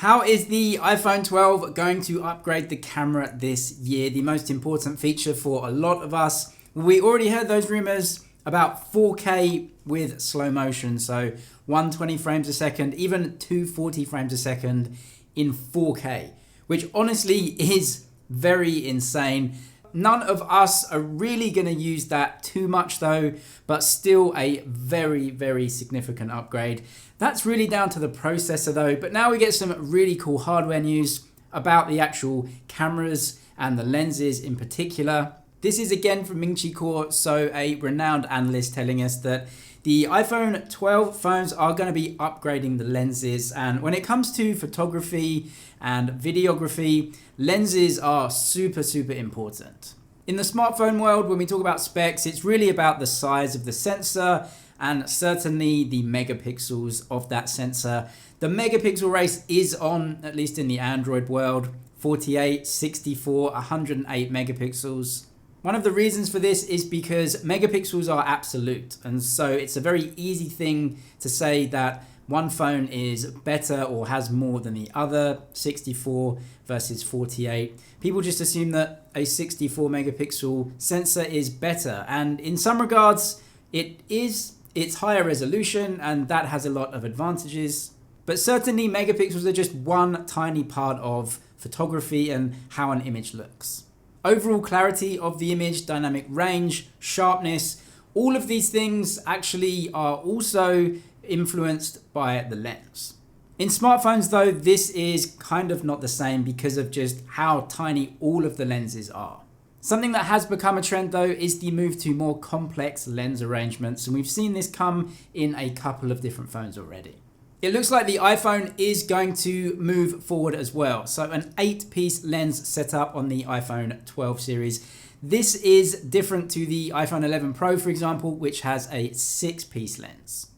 How is the iPhone 12 going to upgrade the camera this year? The most important feature for a lot of us. We already heard those rumors about 4K with slow motion. So 120 frames a second, even 240 frames a second in 4K, which honestly is very insane. None of us are really going to use that too much though, but still a very, very significant upgrade. That's really down to the processor though, but now we get some really cool hardware news about the actual cameras and the lenses in particular. This is again from Ming Chi Kuo, so a renowned analyst telling us that the iPhone 12 phones are going to be upgrading the lenses, and when it comes to photography and videography, lenses are super important. In the smartphone world, when we talk about specs, it's really about the size of the sensor and certainly the megapixels of that sensor. The megapixel race is on, at least in the Android world, 48, 64, 108 megapixels. One of the reasons for this is because megapixels are absolute, and so it's a very easy thing to say that one phone is better or has more than the other, 64 versus 48. People just assume that a 64 megapixel sensor is better, and in some regards it is. It's higher resolution and that has a lot of advantages, but certainly megapixels are just one tiny part of photography and how an image looks. Overall clarity of the image, dynamic range, sharpness, all of these things actually are also influenced by the lens. In smartphones though, this is kind of not the same because of just how tiny all of the lenses are. Something that has become a trend though is the move to more complex lens arrangements, and we've seen this come in a couple of different phones already. It looks like the iPhone is going to move forward as well. So an 8-piece lens setup on the iPhone 12 series. This is different to the iPhone 11 Pro, for example, which has a 6-piece lens.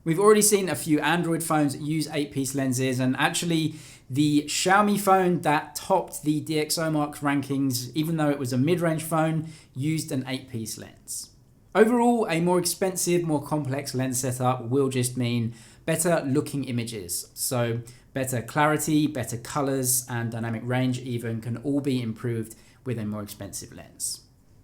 We've already seen a few Android phones use 8-piece lenses, and actually the Xiaomi phone that topped the DxOMark rankings, even though it was a mid-range phone, used an 8-piece lens. Overall, a more expensive, more complex lens setup will just mean better looking images. So better clarity, better colors, and dynamic range even can all be improved with a more expensive lens.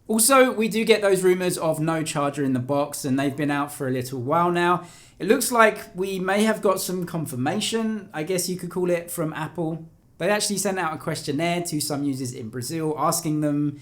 Also, we do get those rumors of no charger in the box, and they've been out for a little while now. It looks like we may have got some confirmation, I guess you could call it, from Apple. They actually sent out a questionnaire to some users in Brazil asking them,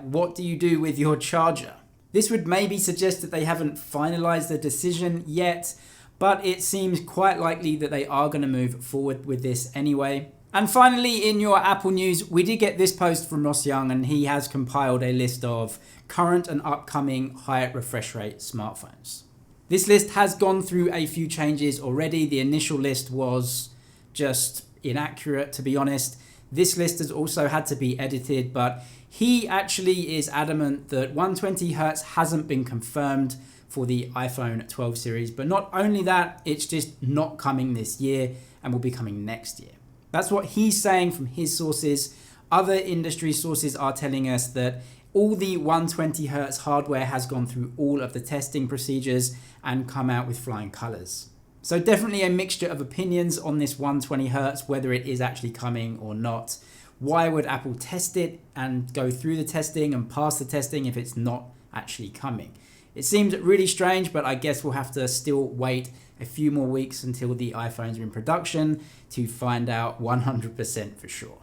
what do you do with your charger? This would maybe suggest that they haven't finalized their decision yet, but it seems quite likely that they are going to move forward with this anyway. And finally, in your Apple news, we did get this post from Ross Young, and he has compiled a list of current and upcoming high refresh rate smartphones. This list has gone through a few changes already. The initial list was just inaccurate, to be honest. This list has also had to be edited, but he actually is adamant that 120 Hz hasn't been confirmed for the iPhone 12 series. But not only that, it's just not coming this year and will be coming next year. That's what he's saying from his sources. Other industry sources are telling us that all the 120 Hz hardware has gone through all of the testing procedures and come out with flying colors. So definitely a mixture of opinions on this 120 Hz, whether it is actually coming or not. Why would Apple test it and go through the testing and pass the testing if it's not actually coming? It seems really strange, but I guess we'll have to still wait a few more weeks until the iPhones are in production to find out 100% for sure.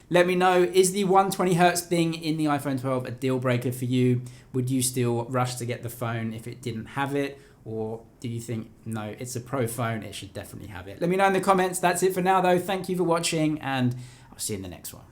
Let me know, is the 120 Hz thing in the iPhone 12 a deal breaker for you? Would you still rush to get the phone if it didn't have it? Or do you think, no, it's a Pro phone, it should definitely have it? Let me know in the comments. That's it for now though. Thank you for watching, and I'll see you in the next one.